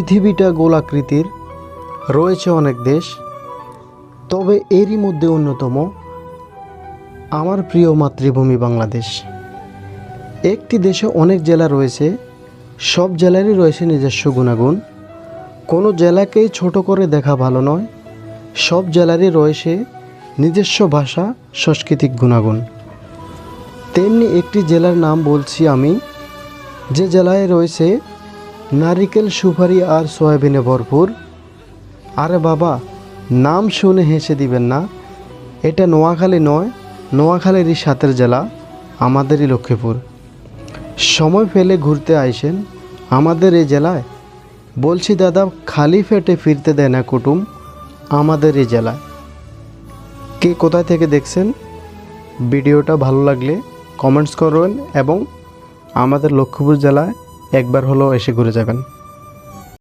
পৃথিবীটা গোলাকৃতির, রয়েছে অনেক দেশ, তবে এরই মধ্যে অন্যতম আমার প্রিয় মাতৃভূমি বাংলাদেশ। একটি দেশে অনেক জেলা রয়েছে, সব জেলারই রয়েছে নিজস্ব গুণাগুণ। কোনো জেলাকেই ছোট করে দেখা ভালো নয়, সব জেলারই রয়েছে নিজস্ব ভাষা, সাংস্কৃতিক গুণাগুণ। তেমনি একটি জেলার নাম বলছি আমি, যে জেলায় রয়েছে নারিকেল, সুপারি আর সয়াবিনে ভরপুর। আরে বাবা, নাম শুনে হেসে দিবেন না, এটা নোয়াখালী নয়, নোয়াখালীরই সাথের জেলা, আমাদেরই লক্ষ্মীপুর। সময় পেলে ঘুরতে আইসেন আমাদের এই জেলায়। বলছি দাদা, খালি পেটে ফিরতে দেয় না কুটুম আমাদের এই জেলায়। কে কোথায় থেকে দেখছেন? ভিডিওটা ভালো লাগলে কমেন্টস করবেন এবং আমাদের লক্ষ্মীপুর জেলায় একবার হলেও এসে ঘুরে যাবেন।